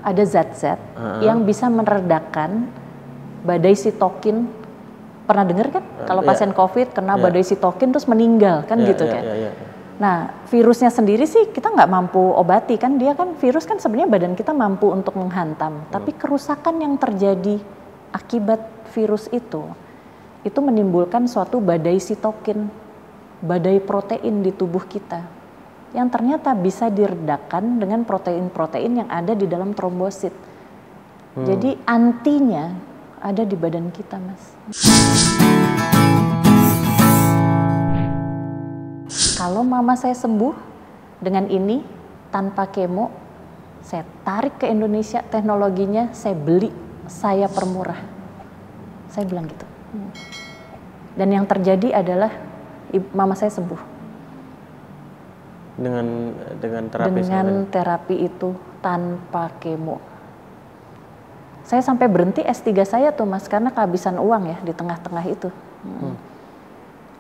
ada zat-zat yang bisa meredakan badai sitokin. Pernah dengar kan? Kalau pasien COVID kena badai sitokin terus meninggal kan gitu kan? Nah, virusnya sendiri sih kita nggak mampu obati kan, dia kan virus kan sebenarnya badan kita mampu untuk menghantam, tapi kerusakan yang terjadi akibat virus itu menimbulkan suatu badai sitokin, badai protein di tubuh kita, yang ternyata bisa diredakan dengan protein-protein yang ada di dalam trombosit. Jadi antinya ada di badan kita, Mas. Kalau mama saya sembuh dengan ini tanpa kemo, saya tarik ke Indonesia teknologinya, saya beli, saya permurah. Saya bilang gitu. Dan yang terjadi adalah mama saya sembuh. Dengan terapi terapi itu tanpa kemo. Saya sampai berhenti S3 saya tuh, Mas, karena kehabisan uang ya di tengah-tengah itu.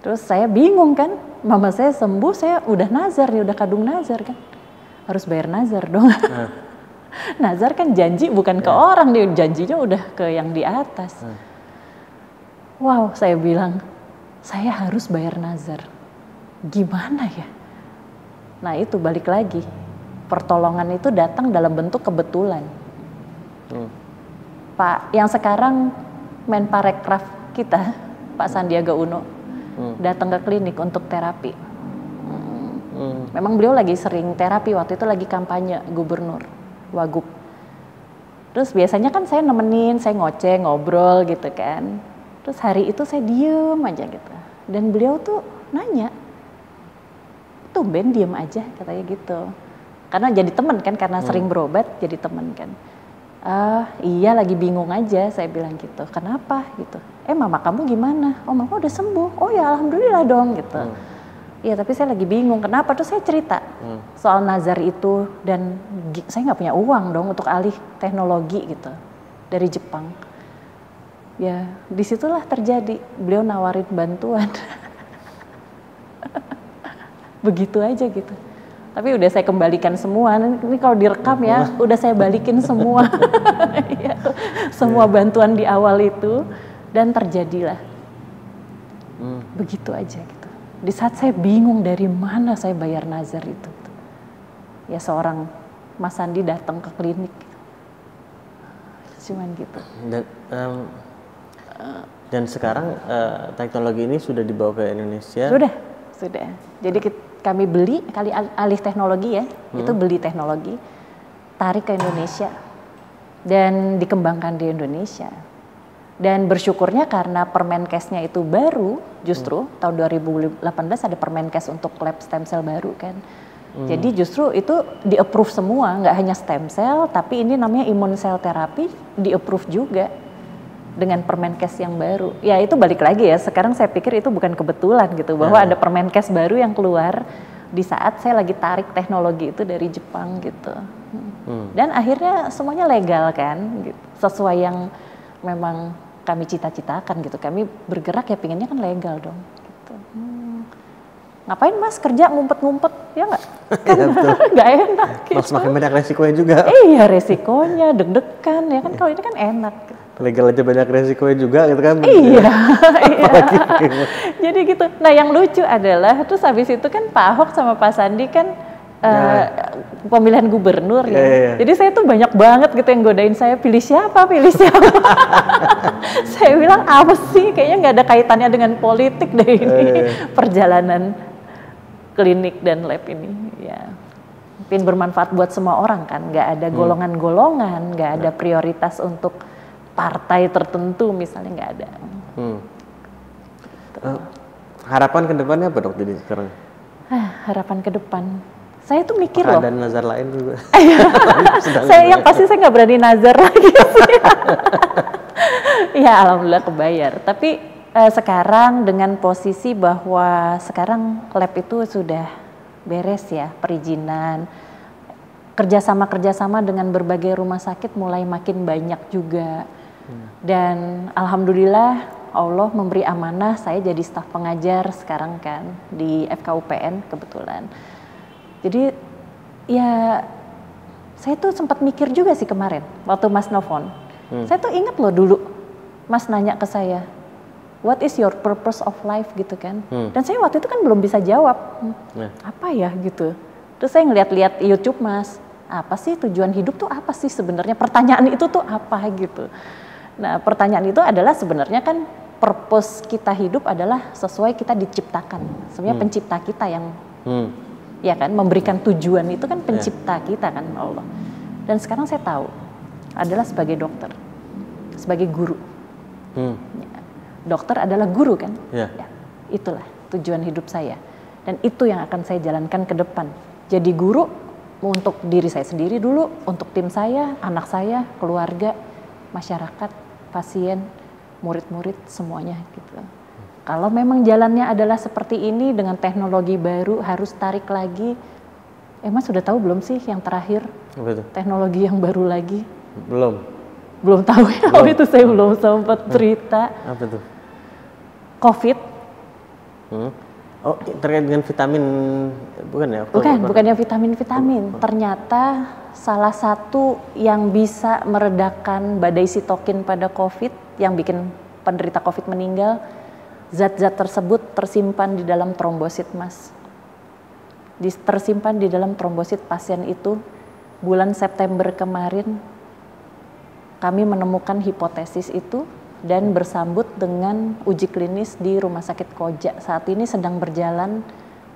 Terus saya bingung kan, mama saya sembuh, saya udah nazar nih, udah kadung nazar kan. Harus bayar nazar dong. Nazar kan janji bukan ke orang, dia janjinya udah ke yang di atas. Wow, saya bilang, saya harus bayar nazar. Gimana ya? Nah itu balik lagi, pertolongan itu datang dalam bentuk kebetulan. Pak, yang sekarang Menparekraf kita, Pak Sandiaga Uno, datang ke klinik untuk terapi. Memang beliau lagi sering terapi, waktu itu lagi kampanye gubernur, wagub. Terus biasanya kan saya nemenin, saya ngoceh, ngobrol gitu kan. Terus hari itu saya diem aja gitu. Dan beliau tuh nanya, tumben diem aja katanya gitu. Karena jadi teman kan, karena sering berobat jadi teman kan. Iya lagi bingung aja, saya bilang gitu. Kenapa gitu? Mama kamu gimana? Oh mama udah sembuh. Oh ya alhamdulillah dong gitu. Iya tapi saya lagi bingung kenapa, terus saya cerita soal nazar itu, dan saya nggak punya uang dong untuk alih teknologi gitu dari Jepang. Ya disitulah terjadi, beliau nawarin bantuan. Begitu aja gitu. Tapi udah saya kembalikan semua, ini kalau direkam ya, udah saya balikin semua. Semua bantuan di awal itu, dan terjadilah. Begitu aja gitu. Di saat saya bingung dari mana saya bayar nazar itu. Ya seorang Mas Sandi datang ke klinik. Cuman gitu. Dan sekarang teknologi ini sudah dibawa ke Indonesia? Sudah. Jadi kami beli, alih teknologi ya, itu beli teknologi, tarik ke Indonesia, dan dikembangkan di Indonesia. Dan bersyukurnya karena Permenkesnya itu baru, justru tahun 2018 ada Permenkes untuk lab stem cell baru kan. Jadi justru itu di-approve semua, nggak hanya stem cell, tapi ini namanya imun cell terapi, di-approve juga dengan Permenkes yang baru. Ya itu balik lagi ya, sekarang saya pikir itu bukan kebetulan gitu, bahwa ada Permenkes baru yang keluar di saat saya lagi tarik teknologi itu dari Jepang gitu. Dan akhirnya semuanya legal kan, gitu. Sesuai yang memang kami cita-citakan gitu. Kami bergerak ya pinginnya kan legal dong gitu. Ngapain Mas kerja ngumpet-ngumpet, ya nggak? Kan nggak enak gitu. Mas makin banyak resikonya juga. Iya resikonya, deg-degan ya kan, kalau ini kan enak gitu. Legal aja banyak resikonya juga gitu kan. Iya. Jadi gitu. Nah yang lucu adalah terus habis itu kan Pak Ahok sama Pak Sandi kan pemilihan gubernur ya. Jadi saya tuh banyak banget gitu yang godain saya, pilih siapa. Saya bilang apa sih, kayaknya nggak ada kaitannya dengan politik deh ini. Perjalanan klinik dan lab ini ya. Mungkin bermanfaat buat semua orang kan, nggak ada golongan-golongan, nggak ada prioritas untuk partai tertentu misalnya, nggak ada. Harapan ke depannya apa dok jadi sekarang? Harapan ke depan, saya tuh mikir loh. Ada nazar lain juga. Saya yang pasti saya nggak berani nazar lagi. Ya alhamdulillah kebayar. Tapi sekarang dengan posisi bahwa sekarang lab itu sudah beres ya perizinan, kerjasama dengan berbagai rumah sakit mulai makin banyak juga. Dan alhamdulillah Allah memberi amanah, saya jadi staf pengajar sekarang kan di FKUPN kebetulan. Jadi ya Saya tuh sempat mikir juga sih kemarin waktu Mas nelfon. Saya tuh ingat loh dulu Mas nanya ke saya, what is your purpose of life gitu kan. Dan saya waktu itu kan belum bisa jawab, apa ya gitu. Terus saya ngeliat-liat YouTube Mas, apa sih tujuan hidup tuh apa sih sebenarnya, pertanyaan itu tuh apa gitu. Nah pertanyaan itu adalah sebenarnya kan purpose kita hidup adalah sesuai kita diciptakan. Sebenarnya pencipta kita yang ya kan memberikan tujuan itu kan pencipta kita kan Allah. Dan sekarang saya tahu adalah sebagai dokter, sebagai guru. Ya, dokter adalah guru kan? Ya, itulah tujuan hidup saya. Dan itu yang akan saya jalankan ke depan. Jadi guru untuk diri saya sendiri dulu, untuk tim saya, anak saya, keluarga, masyarakat, pasien, murid-murid semuanya gitu. Kalau memang jalannya adalah seperti ini dengan teknologi baru harus tarik lagi. Mas sudah tahu belum sih yang terakhir? Apa itu? Teknologi yang baru lagi? Belum tahu ya. Belum. Itu saya belum sempat cerita. Apa itu? COVID. Oh, terkait dengan vitamin bukan ya? Bukan yang vitamin. Ternyata salah satu yang bisa meredakan badai sitokin pada COVID yang bikin penderita COVID meninggal, zat-zat tersebut tersimpan di dalam trombosit Mas. Tersimpan di dalam trombosit pasien itu. Bulan September kemarin kami menemukan hipotesis itu dan bersambut dengan uji klinis di Rumah Sakit Koja. Saat ini sedang berjalan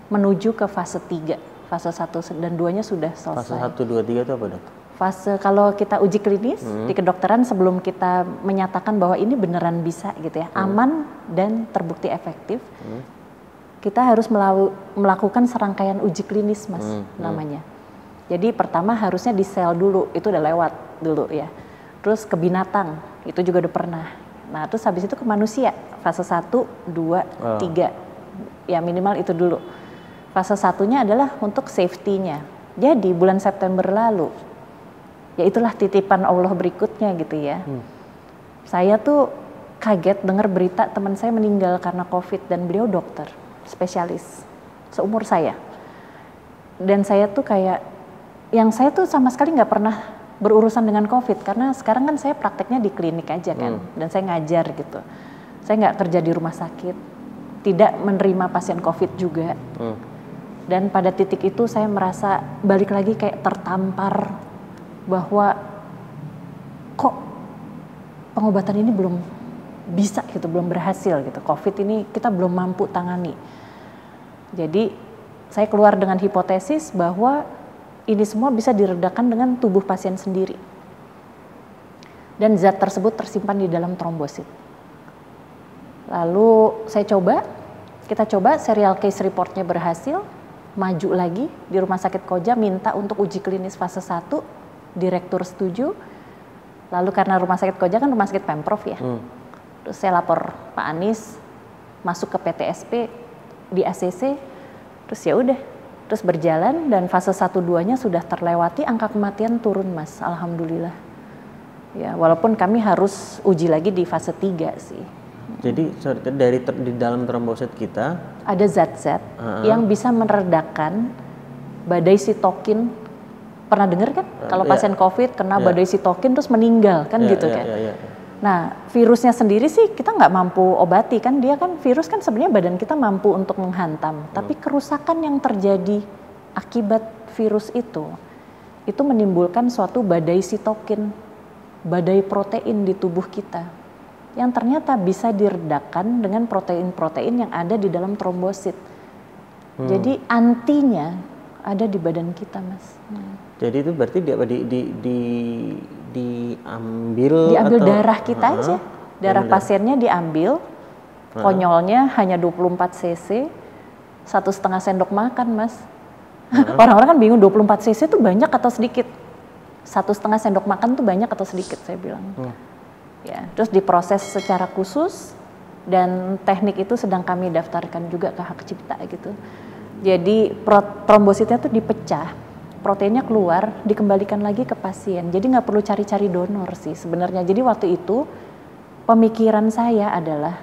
menuju ke fase 3. Fase 1 dan 2-nya sudah selesai. Fase 1, 2, 3 itu apa dok? Fase kalau kita uji klinis di kedokteran sebelum kita menyatakan bahwa ini beneran bisa gitu ya, aman dan terbukti efektif, kita harus melakukan serangkaian uji klinis Mas namanya. Jadi pertama harusnya di sel dulu, itu udah lewat dulu ya. Terus ke binatang, itu juga udah pernah. Nah terus habis itu ke manusia, fase 1, 2, 3, ya minimal itu dulu. Fase 1-nya adalah untuk safety-nya. Jadi bulan September lalu, ya itulah titipan Allah berikutnya gitu ya. Saya tuh kaget dengar berita teman saya meninggal karena COVID dan beliau dokter, spesialis, seumur saya. Dan saya tuh kayak, yang saya tuh sama sekali nggak pernah berurusan dengan COVID karena sekarang kan saya prakteknya di klinik aja kan, dan saya ngajar gitu. Saya nggak kerja di rumah sakit, tidak menerima pasien COVID juga. Dan pada titik itu saya merasa balik lagi kayak tertampar bahwa kok pengobatan ini belum bisa gitu, belum berhasil gitu. COVID ini kita belum mampu tangani. Jadi saya keluar dengan hipotesis bahwa ini semua bisa diredakan dengan tubuh pasien sendiri. Dan zat tersebut tersimpan di dalam trombosit. Lalu kita coba serial case reportnya berhasil, maju lagi di Rumah Sakit Koja minta untuk uji klinis fase 1, direktur setuju. Lalu karena Rumah Sakit Koja kan rumah sakit Pemprov ya. Terus saya lapor Pak Anies, masuk ke PTSP di ACC. Terus ya udah, terus berjalan dan fase 1-2-nya sudah terlewati, angka kematian turun Mas, alhamdulillah. Ya, walaupun kami harus uji lagi di fase 3 sih. Jadi di dalam trombosit kita ada zat-zat yang bisa meredakan badai sitokin. Pernah dengar kan? Kalau pasien COVID kena badai sitokin terus meninggal kan gitu kan. Nah, virusnya sendiri sih kita nggak mampu obati kan, dia kan virus kan sebenarnya badan kita mampu untuk menghantam, tapi kerusakan yang terjadi akibat virus itu menimbulkan suatu badai sitokin, badai protein di tubuh kita, yang ternyata bisa diredakan dengan protein-protein yang ada di dalam trombosit. Jadi antinya ada di badan kita Mas. Jadi itu berarti diambil atau darah kita aja, darah pasiennya diambil, konyolnya hanya 24 cc, 1,5 sendok makan Mas. Orang-orang kan bingung 24 cc itu banyak atau sedikit, 1,5 sendok makan tuh banyak atau sedikit saya bilang. Ya, terus diproses secara khusus dan teknik itu sedang kami daftarkan juga ke hak cipta gitu. Jadi trombositnya tuh dipecah, proteinnya keluar, dikembalikan lagi ke pasien. Jadi nggak perlu cari-cari donor sih sebenarnya. Jadi waktu itu pemikiran saya adalah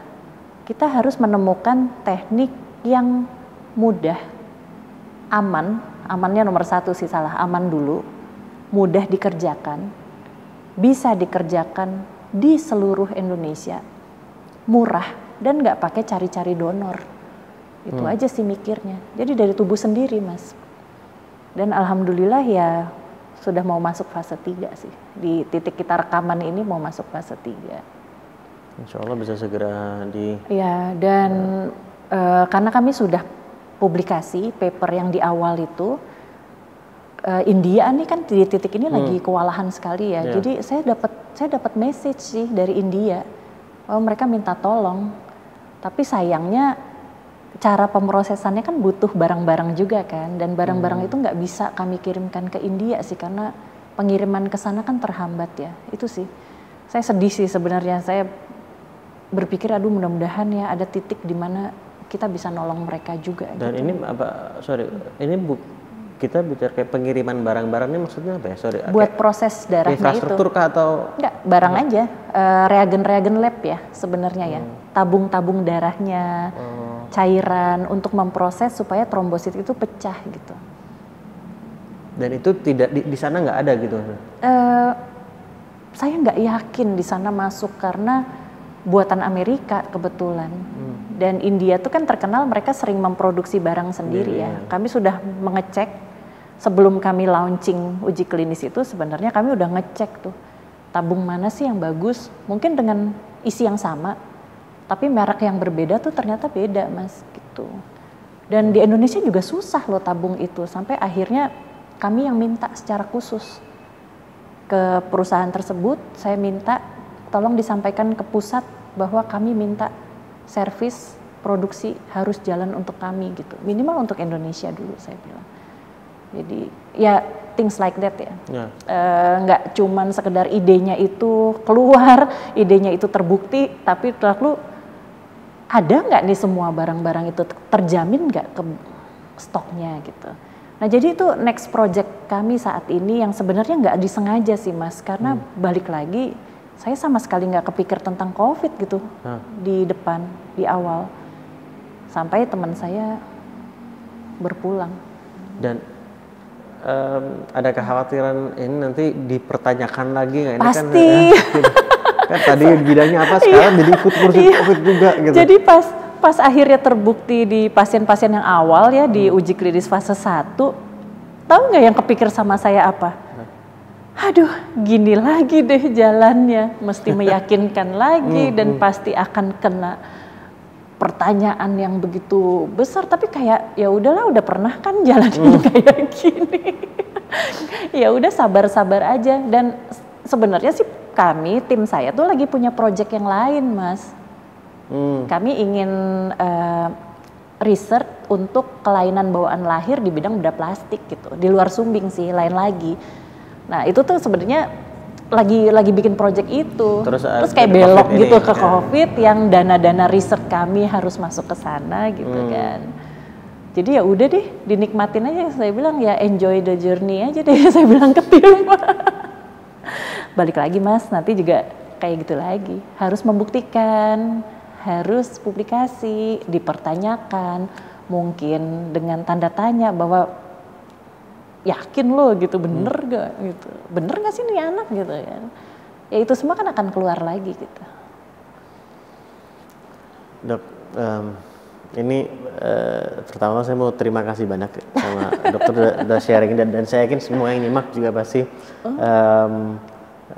kita harus menemukan teknik yang mudah, amannya nomor 1 sih, aman dulu, mudah dikerjakan, bisa dikerjakan di seluruh Indonesia, murah dan nggak pakai cari-cari donor. Itu aja sih mikirnya. Jadi dari tubuh sendiri, Mas. Dan alhamdulillah ya sudah mau masuk fase 3 sih. Di titik kita rekaman ini mau masuk fase 3. Insya Allah bisa segera di... Ya, dan karena kami sudah publikasi paper yang di awal itu, India nih kan di titik ini lagi kewalahan sekali ya. Jadi saya dapat message sih dari India, mereka minta tolong. Tapi sayangnya cara pemrosesannya kan butuh barang-barang juga kan, dan barang-barang itu nggak bisa kami kirimkan ke India sih karena pengiriman ke sana kan terhambat ya. Itu sih. Saya sedih sih sebenarnya. Saya berpikir aduh mudah-mudahan ya ada titik di mana kita bisa nolong mereka juga. Dan gitu. ini apa? Sorry, ini kita bicara kayak pengiriman barang-barang ini maksudnya apa ya? Sorry. Buat proses darahnya infrastruktur itu. Kah atau? Enggak, barang aja. Reagen-reagen lab ya sebenarnya ya. Tabung-tabung darahnya, cairan untuk memproses supaya trombosit itu pecah gitu. Dan itu tidak di sana nggak ada gitu? Saya nggak yakin di sana masuk karena buatan Amerika kebetulan. Dan India tuh kan terkenal mereka sering memproduksi barang sendiri ya. Kami sudah mengecek sebelum kami launching uji klinis itu sebenarnya kami udah ngecek tuh tabung mana sih yang bagus. Mungkin dengan isi yang sama, tapi merek yang berbeda tuh ternyata beda Mas gitu. Dan di Indonesia juga susah loh tabung itu. Sampai akhirnya kami yang minta secara khusus ke perusahaan tersebut. Saya minta tolong disampaikan ke pusat bahwa kami minta servis produksi harus jalan untuk kami gitu, minimal untuk Indonesia dulu saya bilang. Jadi ya things like that ya, nggak cuman sekedar idenya itu keluar, idenya itu terbukti, tapi lalu ada nggak nih semua barang-barang itu terjamin nggak ke stoknya gitu. Nah jadi itu next project kami saat ini yang sebenarnya nggak disengaja sih Mas, karena balik lagi saya sama sekali nggak kepikir tentang COVID gitu di depan, di awal. Sampai teman saya berpulang. Dan ada kekhawatiran ini nanti dipertanyakan lagi nggak? Pasti. Ini kan tadi bidangnya apa, sekarang jadi ikut ngurusin COVID juga gitu. Jadi pas akhirnya terbukti di pasien-pasien yang awal ya di uji klinis fase 1, tahu nggak yang kepikir sama saya apa? Aduh, gini lagi deh jalannya, mesti meyakinkan lagi dan pasti akan kena pertanyaan yang begitu besar. Tapi kayak ya udahlah, udah pernah kan jalanin kayak gini. Ya udah sabar-sabar aja. Dan sebenarnya sih kami tim saya tuh lagi punya project yang lain, Mas. Kami ingin research untuk kelainan bawaan lahir di bidang bedah plastik gitu, di luar sumbing sih, lain lagi. Nah itu tuh sebenarnya lagi bikin project itu, terus kayak belok gitu ke COVID yang dana-dana riset kami harus masuk ke sana gitu kan. Jadi ya udah deh, dinikmatin aja. Saya bilang ya enjoy the journey aja deh. Saya bilang ke tim. Balik lagi Mas, nanti juga kayak gitu lagi. Harus membuktikan, harus publikasi, dipertanyakan, mungkin dengan tanda tanya bahwa yakin lo gitu, bener gak gitu, bener gak sih nih anak gitu kan, ya itu semua kan akan keluar lagi gitu. Dok, ini pertama saya mau terima kasih banyak sama dokter udah sharing dan saya yakin semua yang nyimak juga pasti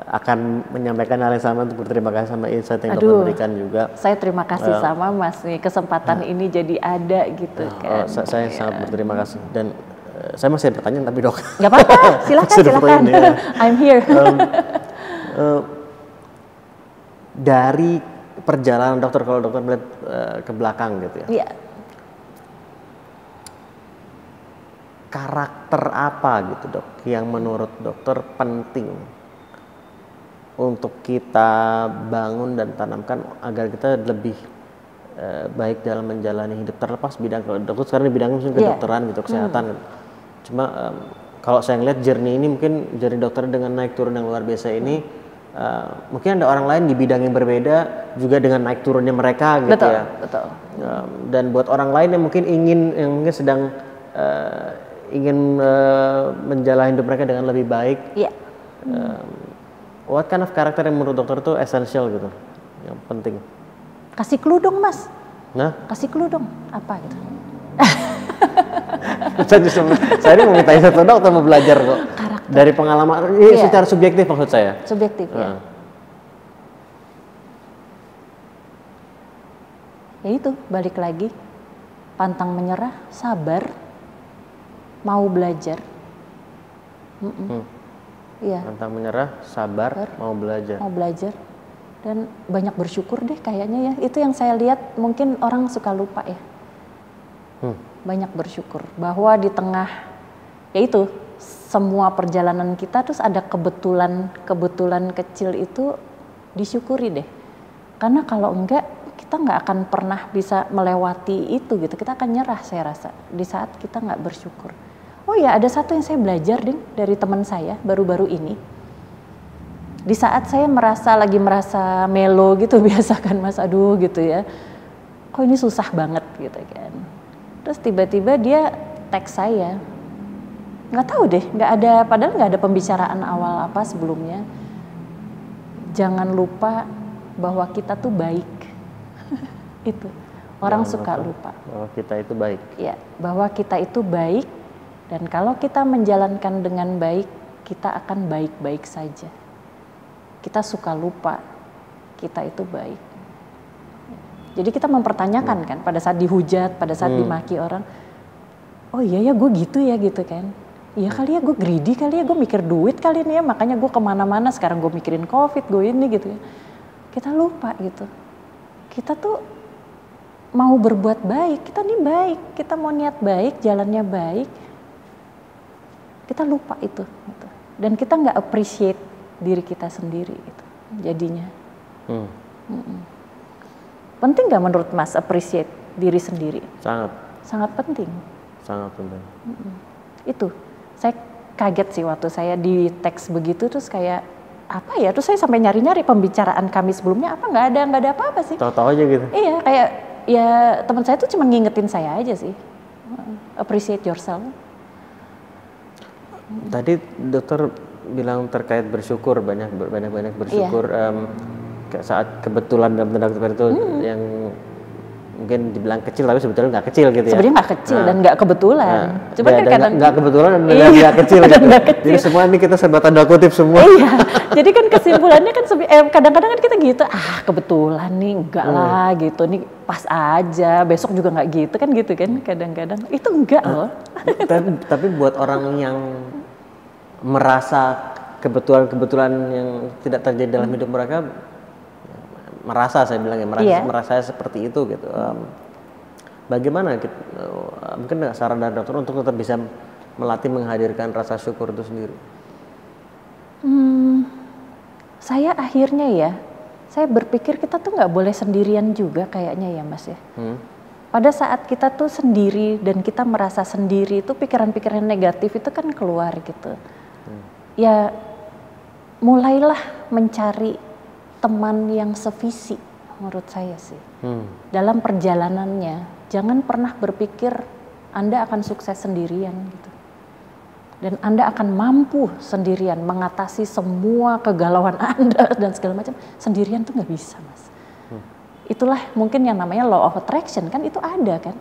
akan menyampaikan hal yang sama untuk berterima kasih sama insight yang dokter berikan juga. Saya terima kasih sama Mas nih, kesempatan ini jadi ada gitu kan. Saya sangat berterima kasih dan saya masih ada pertanyaan tapi dok. Gak apa-apa, silakan. Ya. I'm here. Dari perjalanan dokter, kalau dokter melihat ke belakang gitu ya. Iya. Karakter apa gitu dok yang menurut dokter penting untuk kita bangun dan tanamkan agar kita lebih baik dalam menjalani hidup, terlepas bidang, kalau dokter sekarang di bidangnya mungkin kedokteran gitu, kesehatan gitu. Cuma kalau saya ngeliat journey ini, mungkin journey dokter dengan naik turun yang luar biasa ini, mungkin ada orang lain di bidang yang berbeda juga dengan naik turunnya mereka gitu. Betul, ya. Betul. Dan buat orang lain yang mungkin sedang ingin menjalani hidup mereka dengan lebih baik. Iya. What kind of karakter yang menurut dokter itu essential gitu, yang penting? Kasih clue dong Mas. Nah, kasih clue dong, apa gitu? saya ini mau minta satu dokter mau belajar kok. Karakter. Dari pengalaman, ini secara subjektif maksud saya. Subjektif ya. Ya itu, balik lagi, pantang menyerah, sabar, mau belajar. Iya. Pantang menyerah, sabar, mau belajar. Mau belajar. Dan banyak bersyukur deh kayaknya ya. Itu yang saya lihat mungkin orang suka lupa ya. Banyak bersyukur bahwa di tengah ya itu semua perjalanan kita terus ada kebetulan kecil itu disyukuri deh. Karena kalau enggak kita nggak akan pernah bisa melewati itu gitu. Kita akan nyerah saya rasa di saat kita nggak bersyukur. Oh ya, ada satu yang saya belajar dari teman saya baru-baru ini. Di saat saya lagi merasa melo gitu, biasa kan Mas, aduh gitu ya. Kok ini susah banget gitu kan. Terus tiba-tiba dia tag saya. Nggak tahu deh, padahal nggak ada pembicaraan awal apa sebelumnya. Jangan lupa bahwa kita tuh baik. Itu. Orang suka lupa. Bahwa kita itu baik. Ya, bahwa kita itu baik. Dan kalau kita menjalankan dengan baik, kita akan baik-baik saja. Kita suka lupa, kita itu baik. Jadi kita mempertanyakan kan, pada saat dihujat, pada saat dimaki orang, oh iya ya gue gitu ya gitu kan. Iya kali ya gue greedy kali ya, gue mikir duit kali ini ya, makanya gue kemana-mana, sekarang gue mikirin COVID, gue ini gitu ya. Kita lupa gitu. Kita tuh mau berbuat baik, kita nih baik, kita mau niat baik, jalannya baik. Kita lupa itu gitu. Dan kita nggak appreciate diri kita sendiri gitu jadinya. Penting nggak menurut Mas appreciate diri sendiri? Sangat penting. Itu saya kaget sih waktu saya di teks begitu, terus kayak apa ya, terus saya sampai nyari-nyari pembicaraan kami sebelumnya, apa nggak ada apa-apa sih, tahu-tahu aja gitu. Iya, kayak ya teman saya tuh cuma ngingetin saya aja sih, appreciate yourself. Tadi dokter bilang terkait bersyukur, banyak bersyukur. Saat kebetulan dalam tanda kutip itu yang mungkin dibilang kecil tapi sebetulnya nggak kecil gitu ya. Sebenarnya nggak kecil dan nggak kebetulan. Cuma kan kadang nggak kebetulan dan nggak kecil. Gitu. Jadi semua ini kita serba tanda kutip semua. Iya. Jadi kan kesimpulannya kan kadang-kadang kan kita gitu, kebetulan nih enggak lah gitu, nih pas aja, besok juga nggak gitu kan kadang-kadang. Itu enggak loh. Tapi buat orang yang merasa kebetulan yang tidak terjadi dalam hidup mereka, merasa seperti itu gitu. Bagaimana gitu, mungkin saran dari dokter untuk tetap bisa melatih menghadirkan rasa syukur itu sendiri? Saya akhirnya saya berpikir kita tuh nggak boleh sendirian juga kayaknya ya Mas ya. Pada saat kita tuh sendiri dan kita merasa sendiri itu pikiran-pikiran negatif itu kan keluar gitu. Ya mulailah mencari teman yang sevisi menurut saya sih. Dalam perjalanannya jangan pernah berpikir Anda akan sukses sendirian gitu. Dan Anda akan mampu sendirian mengatasi semua kegalauan Anda dan segala macam. Sendirian tuh nggak bisa Mas. Itulah mungkin yang namanya law of attraction kan, itu ada kan.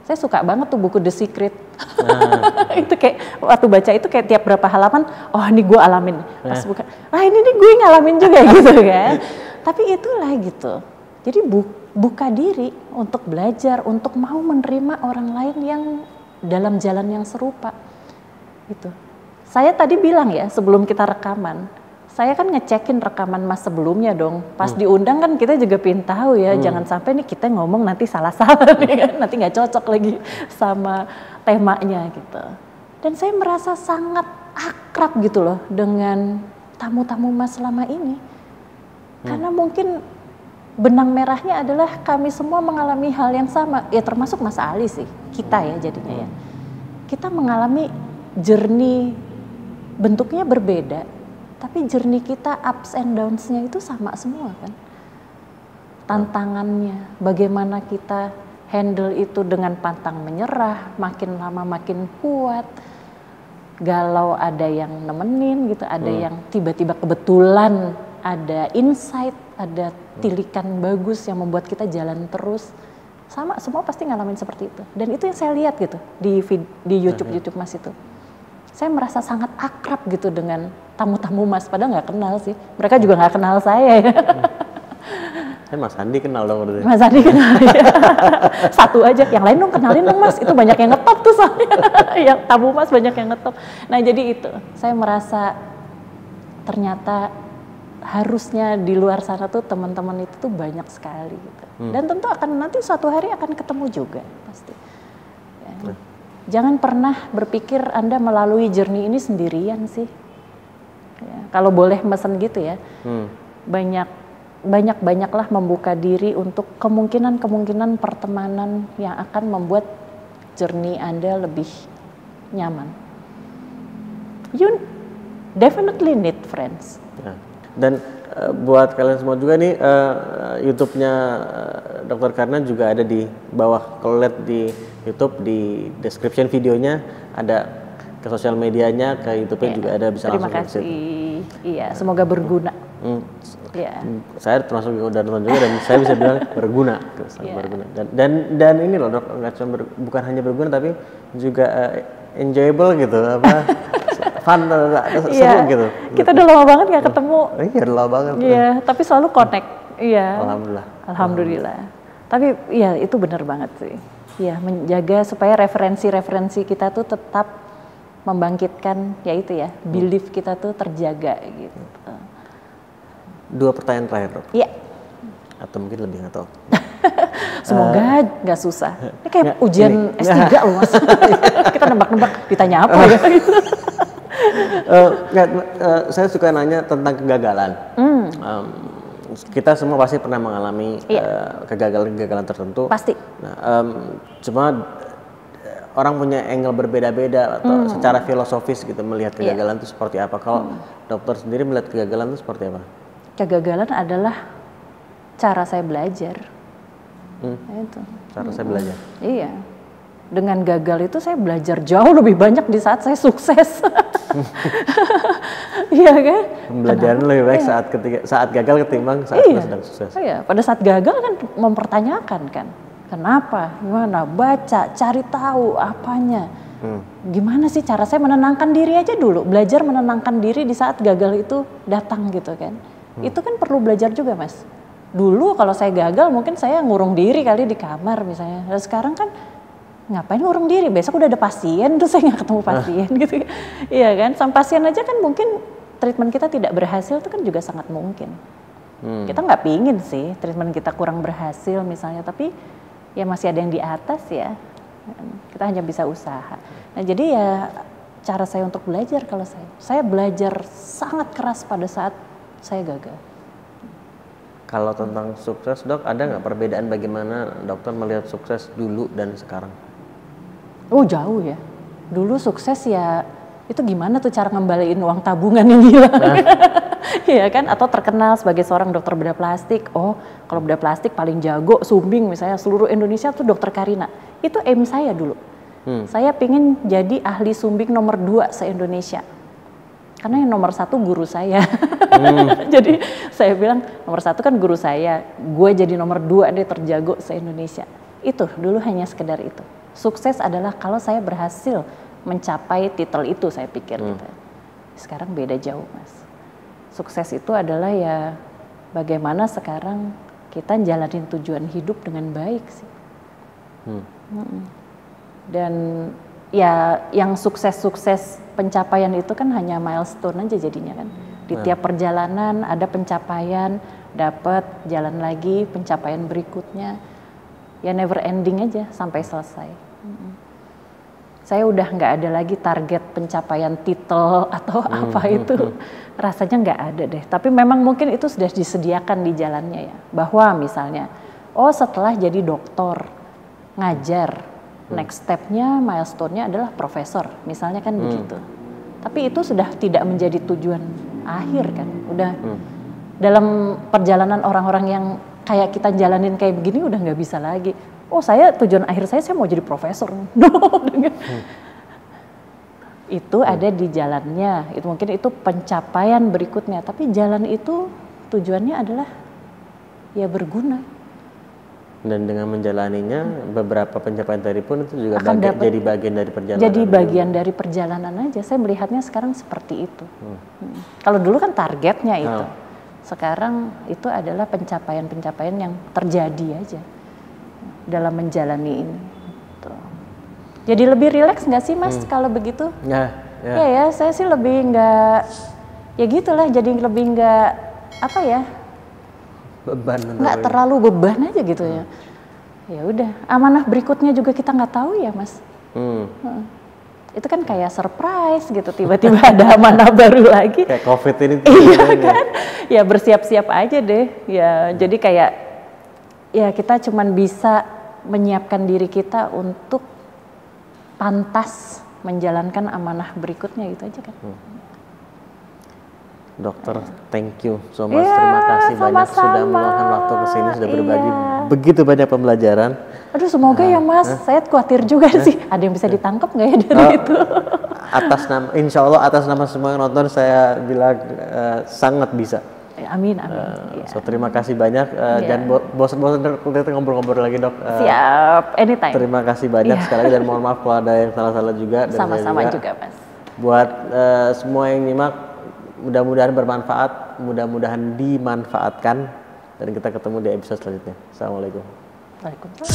Saya suka banget tuh buku The Secret. Itu kayak waktu baca itu kayak tiap berapa halaman, oh ini gue alamin. Pas buka, ini nih gue ngalamin juga gitu kan. Tapi itulah gitu. Jadi buka diri untuk belajar, untuk mau menerima orang lain yang dalam jalan yang serupa. Gitu. Saya tadi bilang ya sebelum kita rekaman, saya kan ngecekin rekaman Mas sebelumnya dong. Pas diundang kan kita juga pengen tahu ya, jangan sampai nih kita ngomong nanti salah-salah nih kan, nanti nggak cocok lagi sama temanya gitu. Dan saya merasa sangat akrab gitu loh dengan tamu-tamu Mas selama ini. Karena mungkin benang merahnya adalah kami semua mengalami hal yang sama, ya termasuk Mas Ali sih, kita ya jadinya ya. Kita mengalami journey bentuknya berbeda, tapi journey kita ups and downs-nya itu sama semua kan. Tantangannya, bagaimana kita handle itu dengan pantang menyerah, makin lama makin kuat. Galau ada yang nemenin gitu, ada yang tiba-tiba kebetulan ada insight, ada tilikan bagus yang membuat kita jalan terus. Sama, semua pasti ngalamin seperti itu. Dan itu yang saya lihat gitu di YouTube Mas itu. Saya merasa sangat akrab gitu dengan tamu-tamu Mas, padahal nggak kenal sih. Mereka juga nggak kenal saya ya. Mas Andi kenal dong berarti. Mas Andi kenal ya. Satu aja, yang lain dong kenalin dong Mas. Itu banyak yang ngetop tuh soalnya. Yang tamu Mas banyak yang ngetop. Nah jadi itu, saya merasa ternyata harusnya di luar sana tuh teman-teman itu tuh banyak sekali gitu. Dan tentu akan nanti suatu hari akan ketemu juga pasti. Ya. Jangan pernah berpikir Anda melalui journey ini sendirian sih. Ya, kalau boleh mesen gitu ya. Banyaklah membuka diri untuk kemungkinan pertemanan yang akan membuat journey Anda lebih nyaman. You definitely need friends. Ya. Dan buat kalian semua juga nih, YouTube-nya Dr. Karna juga ada di bawah. Kalau lihat di YouTube, di description videonya ada ke sosial medianya, ke YouTube-nya juga ada, bisa terima langsung kasih. Iya, semoga berguna. Ya. Saya termasuk udah nonton juga dan saya bisa bilang berguna, berguna. Dan ini loh Dok, nggak cuma bukan hanya berguna tapi juga enjoyable gitu, fun, seru gitu. Kita udah lama banget nggak ketemu. Iya, udah lama banget. Iya, tapi selalu connect. Iya. Alhamdulillah. Tapi iya itu benar banget sih. Iya, menjaga supaya referensi kita tuh tetap membangkitkan, yaitu ya, belief kita tuh terjaga gitu. 2 pertanyaan terakhir, Dok. Iya. Atau mungkin lebih, nggak tahu. Semoga nggak susah. Ini kayak ujian S3 loh Mas. Kita nebak-nebak ditanya apa ya. Saya suka nanya tentang kegagalan. Kita semua pasti pernah mengalami kegagalan tertentu. Pasti. Nah, cuma orang punya angle berbeda-beda atau secara filosofis gitu melihat kegagalan itu seperti apa. Kalau dokter sendiri melihat kegagalan itu seperti apa? Kegagalan adalah cara saya belajar. Itu. Cara saya belajar. Iya. Dengan gagal itu saya belajar jauh lebih banyak di saat saya sukses. Iya kan? Pembelajaran lebih baik saat gagal ketimbang saat sedang sukses. Iya, pada saat gagal kan mempertanyakan kan. Kenapa? Gimana? Baca, cari tahu apanya. Gimana sih cara saya menenangkan diri aja dulu. Belajar menenangkan diri di saat gagal itu datang gitu kan. Itu kan perlu belajar juga Mas. Dulu kalau saya gagal mungkin saya ngurung diri kali di kamar misalnya. Dan sekarang kan ngapain ngurung diri? Besok udah ada pasien terus saya nggak ketemu pasien gitu. Iya kan? Sama pasien aja kan mungkin treatment kita tidak berhasil itu kan juga sangat mungkin. Kita nggak pingin sih treatment kita kurang berhasil misalnya, tapi ya masih ada yang di atas ya. Kita hanya bisa usaha. Nah jadi ya cara saya untuk belajar kalau saya belajar sangat keras pada saat saya gagal. Kalau tentang sukses Dok, ada nggak perbedaan bagaimana dokter melihat sukses dulu dan sekarang? Oh jauh ya. Dulu sukses ya itu gimana tuh cara ngembaliin uang tabungan yang hilang. Iya kan? Atau terkenal sebagai seorang dokter bedah plastik. Oh kalau bedah plastik paling jago, Sumbing misalnya seluruh Indonesia tuh Dokter Karina. Itu aim saya dulu. Saya pingin jadi ahli sumbing nomor 2 se-Indonesia. Karena yang nomor 1 guru saya. Jadi saya bilang nomor 1 kan guru saya. Gue jadi nomor 2 deh terjago se-Indonesia. Itu dulu hanya sekedar itu. Sukses adalah kalau saya berhasil mencapai titel itu saya pikir gitu. Sekarang beda jauh Mas. Sukses itu adalah ya bagaimana sekarang kita jalanin tujuan hidup dengan baik sih. Dan ya yang sukses-sukses pencapaian itu kan hanya milestone aja jadinya kan. Di tiap perjalanan ada pencapaian, dapat jalan lagi, pencapaian berikutnya. Ya never ending aja sampai selesai. Saya udah nggak ada lagi target pencapaian titel atau apa itu. Rasanya nggak ada deh. Tapi memang mungkin itu sudah disediakan di jalannya ya. Bahwa misalnya, oh setelah jadi dokter, ngajar. Next step-nya, milestone-nya adalah profesor, misalnya kan begitu. Tapi itu sudah tidak menjadi tujuan akhir kan. Udah dalam perjalanan orang-orang yang kayak kita jalanin kayak begini udah nggak bisa lagi. oh tujuan akhir saya mau jadi profesor. Itu ada di jalannya, itu mungkin itu pencapaian berikutnya, tapi jalan itu tujuannya adalah ya berguna. Dan dengan menjalaninya beberapa pencapaian tadi pun itu juga jadi bagian dari perjalanan. Jadi bagian dari perjalanan aja. Saya melihatnya sekarang seperti itu. Kalau dulu kan targetnya itu. Sekarang itu adalah pencapaian-pencapaian yang terjadi aja dalam menjalani ini. Tuh. Jadi lebih rileks nggak sih Mas kalau begitu? Ya, saya sih lebih nggak, ya gitulah. Jadi lebih nggak apa ya? Beban, nggak terlalu beban aja gitu ya. Ya udah, amanah berikutnya juga kita nggak tahu ya Mas. Itu kan kayak surprise gitu, tiba-tiba ada amanah baru lagi. Kayak COVID ini. Iya kan, ya bersiap-siap aja deh. Ya jadi kayak ya kita cuman bisa menyiapkan diri kita untuk pantas menjalankan amanah berikutnya gitu aja kan. Dokter, thank you so much. Terima kasih banyak sudah meluangkan waktu ke sini, sudah berbagi begitu banyak pembelajaran. Aduh, semoga ya Mas. Saya khawatir juga sih. Ada yang bisa ditangkap nggak ya dari itu? Insya Allah atas nama semua yang nonton saya bilang sangat bisa. Amin. So terima kasih banyak. Dan bosan-bosan kita ngobrol-ngobrol lagi dok. Siap, anytime. Terima kasih banyak sekali dan mohon maaf kalau ada yang salah-salah juga. Sama-sama juga Mas. Buat semua yang nyimak. Mudah-mudahan bermanfaat, mudah-mudahan dimanfaatkan, dan kita ketemu di episode selanjutnya. Assalamualaikum. Waalaikumsalam.